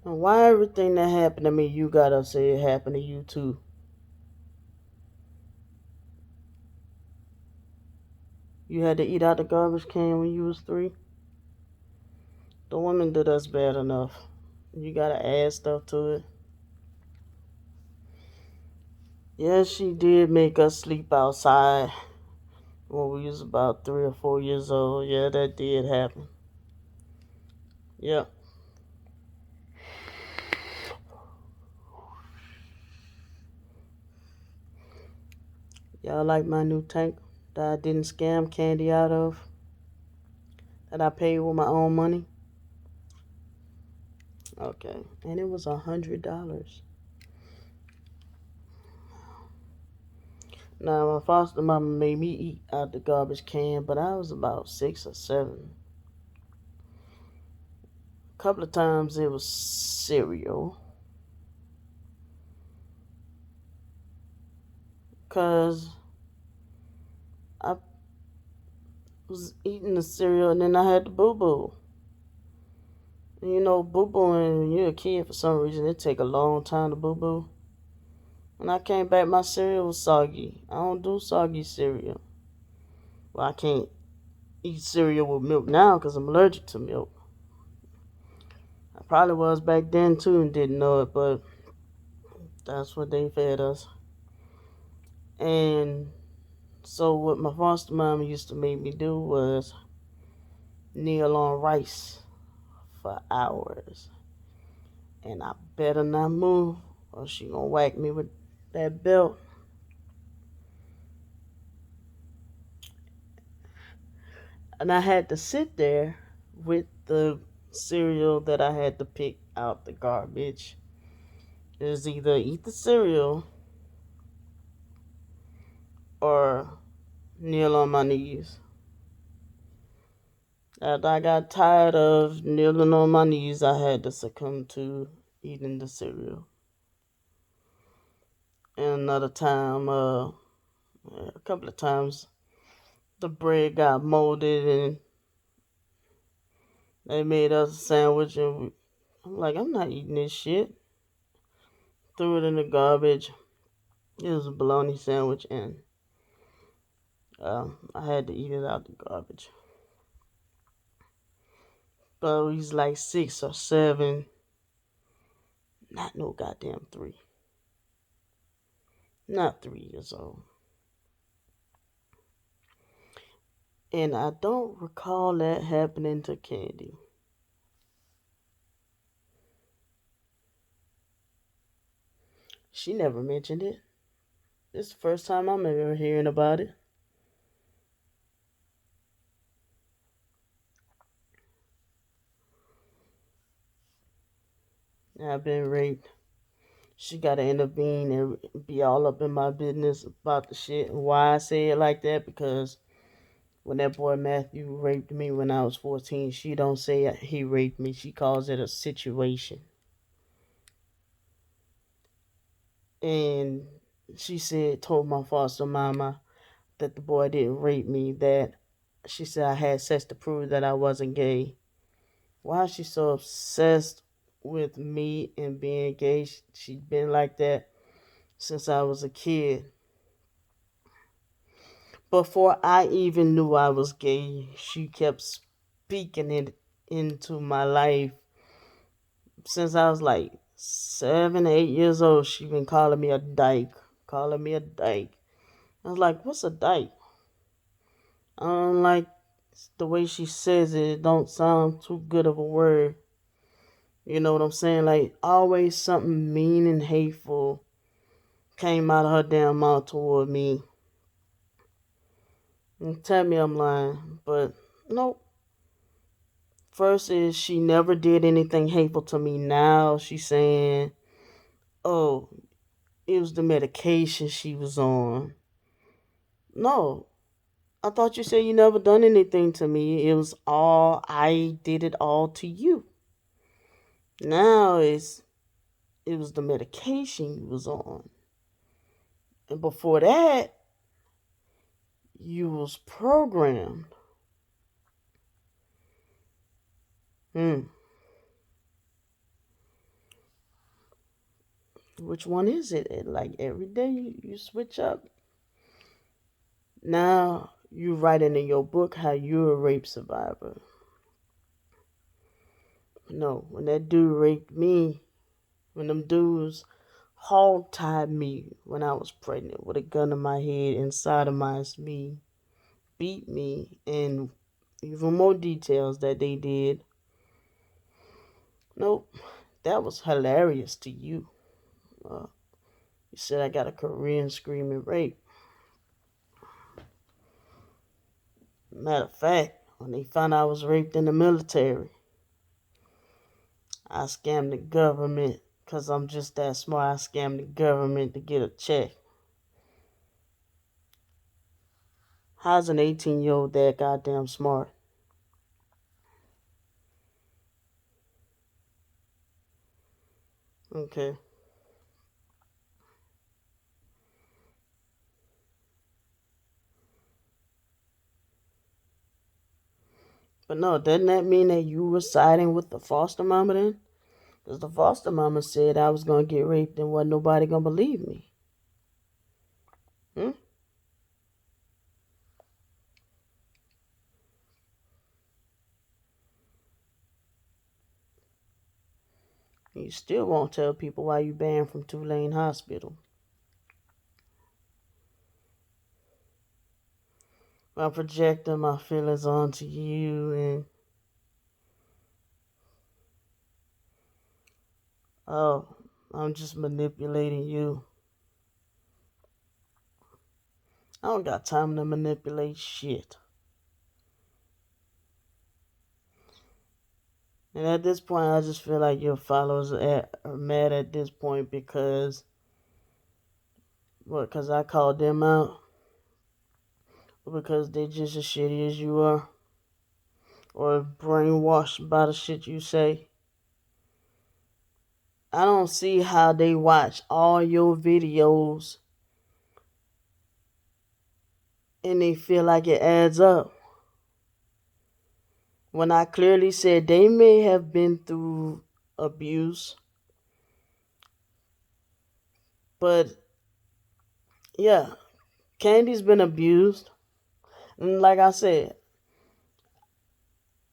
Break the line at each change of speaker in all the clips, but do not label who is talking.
And why everything that happened to me, you gotta say it happened to you too? You had to eat out the garbage can when you was 3? The women did us bad enough. You gotta add stuff to it. Yes, she did make us sleep outside when we was about 3 or 4 years old. Yeah, that did happen. Yep. Y'all like my new tank that I didn't scam Candy out of? That I paid with my own money? Okay. And it was $100. Now, my foster mama made me eat out the garbage can, but I was about 6 or 7. A couple of times it was cereal. Because I was eating the cereal and then I had the boo boo. And you know, boo booing when you're a kid for some reason, it take a long time to boo boo. When I came back, my cereal was soggy. I don't do soggy cereal. Well, I can't eat cereal with milk now because I'm allergic to milk. I probably was back then too and didn't know it, but that's what they fed us. And so what my foster mom used to make me do was kneel on rice for hours. And I better not move or she gonna whack me with that belt. And I had to sit there with the cereal that I had to pick out the garbage. It was either eat the cereal or kneel on my knees. After I got tired of kneeling on my knees, I had to succumb to eating the cereal. And another time, a couple of times, the bread got molded and they made us a sandwich, and I'm like, I'm not eating this shit. Threw it in the garbage. It was a bologna sandwich, and I had to eat it out the garbage. But he's like 6 or 7, not no goddamn 3, not 3 years old. And I don't recall that happening to Candy. She never mentioned it. It's the first time I'm ever hearing about it. I've been raped. She gotta intervene and be all up in my business about the shit and why I say it like that, because when that boy Matthew raped me when I was 14, she don't say he raped me. She calls it a situation. And she said, told my foster mama that the boy didn't rape me, that she said I had sex to prove that I wasn't gay. Why is she so obsessed with me and being gay? She's been like that since I was a kid. Before I even knew I was gay, she kept speaking it into my life. Since I was like 7, 8 years old, she been calling me a dyke, calling me a dyke. I was like, what's a dyke? I don't like the way she says it. It don't sound too good of a word. You know what I'm saying? Like, always something mean and hateful came out of her damn mouth toward me. And tell me I'm lying, but nope. First is she never did anything hateful to me. Now she's saying, oh, it was the medication she was on. No, I thought you said you never done anything to me. It was all, I did it all to you. Now it was the medication you was on. And before that, you was programmed. Hmm. which one is it? Like every day you switch up. Now you writing in your book how you're a rape survivor. No, when that dude raped me, when them dudes hog tied me when I was pregnant with a gun in my head and sodomized me, beat me, and even more details that they did. Nope, that was hilarious to you. Uh, you said I got a Korean screaming rape. Matter of fact, when they found out I was raped in the military, I scammed the government because I'm just that smart. I scammed the government to get a check. How's an 18-year-old that goddamn smart? Okay. But no, doesn't that mean that you were siding with the foster mama then? Because the foster mama said I was going to get raped and wasn't nobody going to believe me. Hmm? You still won't tell people why you banned from Tulane Hospital. I'm projecting my feelings onto you and, oh, I'm just manipulating you. I don't got time to manipulate shit. And at this point, I just feel like your followers are mad at this point because, what, because I called them out? Or because they just as shitty as you are? Or brainwashed by the shit you say? I don't see how they watch all your videos and they feel like it adds up. When I clearly said they may have been through abuse, but yeah, Candy's been abused. And like I said,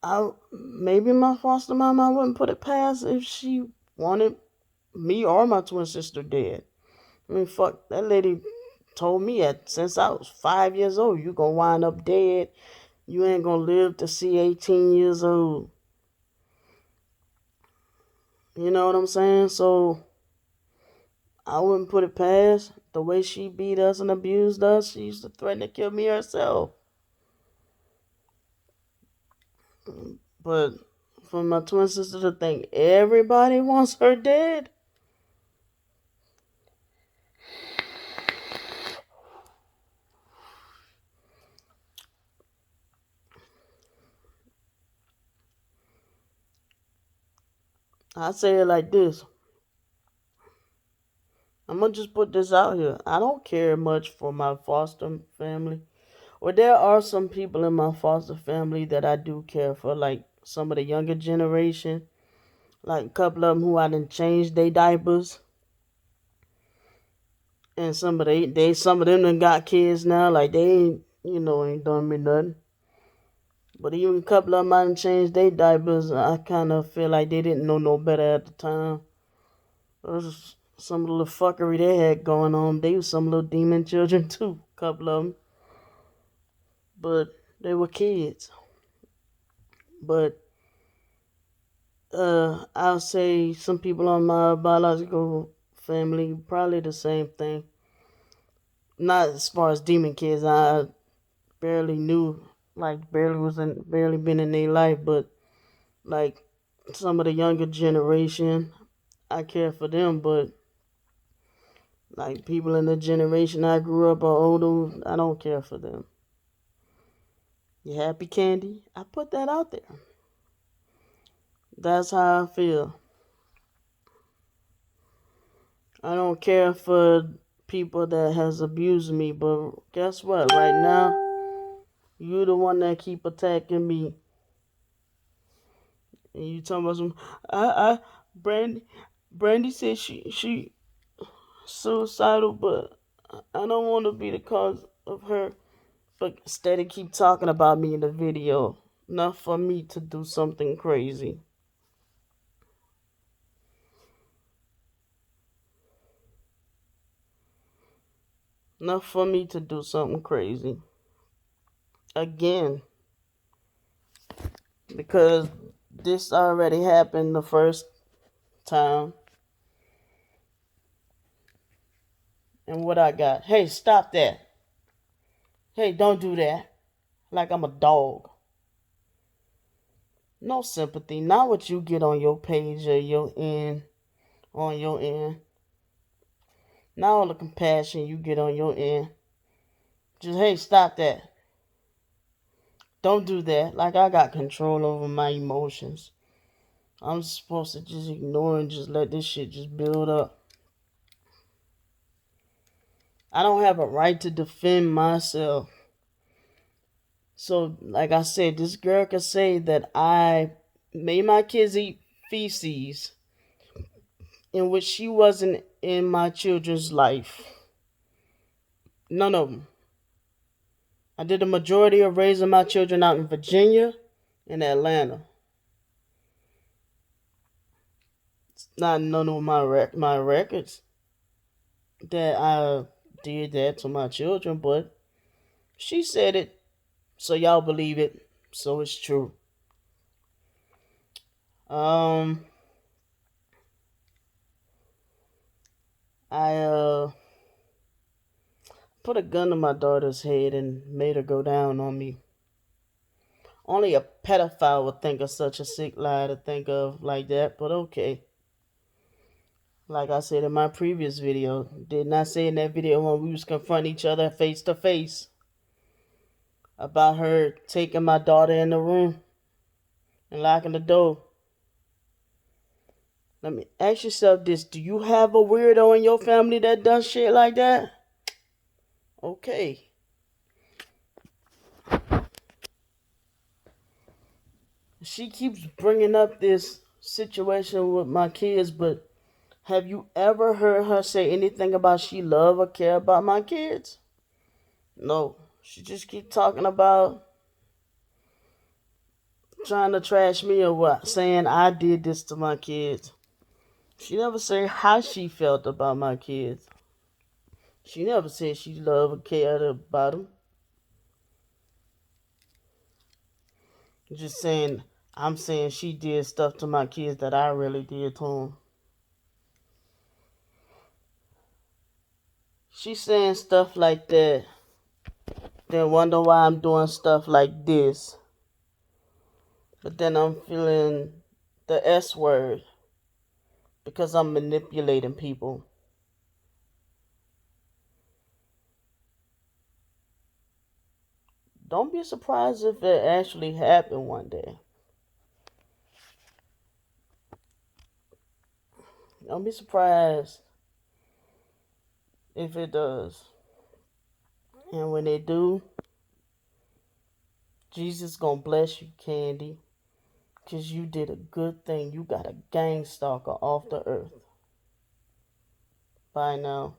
I maybe my foster mom I wouldn't put it past if she wanted me or my twin sister dead. I mean, fuck, that lady told me that since I was 5 years old, you gonna wind up dead. You ain't gonna live to see 18 years old. You know what I'm saying? So I wouldn't put it past the way she beat us and abused us. She used to threaten to kill me herself. But for my twin sister to think everybody wants her dead, I say it like this. I'm gonna just put this out here. I don't care much for my foster family. Or there are some people in my foster family that I do care for, like some of the younger generation. Like a couple of them who I done changed their diapers. And some of them done got kids now. Like they ain't done me nothing. But even a couple of them I done changed their diapers. I kind of feel like they didn't know no better at the time. It was some little fuckery they had going on. They was some little demon children too. A couple of them. But they were kids. But I'll say some people on my biological family probably the same thing. Not as far as demon kids, I barely knew, like barely been in their life, but like some of the younger generation, I care for them, but like people in the generation I grew up or older, I don't care for them. You happy, Candy? I put that out there. That's how I feel. I don't care for people that has abused me, but guess what? Right now, you the one that keep attacking me. And you talking about some I Brandy said she suicidal, but I don't want to be the cause of her. But instead, of keep talking about me in the video. Not for me to do something crazy. Not for me to do something crazy. Again. Because this already happened the first time. And what I got? Hey, stop that. Hey, don't do that. Like I'm a dog. No sympathy. Not what you get on your page or your end. On your end. Not all the compassion you get on your end. Just, hey, stop that. Don't do that. Like I got control over my emotions. I'm supposed to just ignore and just let this shit just build up. I don't have a right to defend myself. So, like I said, this girl could say that I made my kids eat feces in which she wasn't in my children's life. None of them. I did the majority of raising my children out in Virginia and Atlanta. It's not none of my records that I did that to my children, but she said it, so y'all believe it, so it's true. Um, I put a gun to my daughter's head and made her go down on me. Only a pedophile would think of such a sick lie to think of like that, but okay. Like I said in my previous video, did not say in that video when we was confronting each other face to face about her taking my daughter in the room and locking the door. Let me ask yourself this: do you have a weirdo in your family that does shit like that? Okay. She keeps bringing up this situation with my kids, but have you ever heard her say anything about she love or care about my kids? No. She just keep talking about trying to trash me or what, saying I did this to my kids. She never said how she felt about my kids. She never said she loved or cared about them. Just saying, I'm saying she did stuff to my kids that I really did to them. She's saying stuff like that, then wonder why I'm doing stuff like this. But then I'm feeling the S word because I'm manipulating people. Don't be surprised if it actually happened one day. Don't be surprised if it does. And when they do, Jesus gonna bless you, Candy. Cause you did a good thing. You got a gang stalker off the earth. Bye now.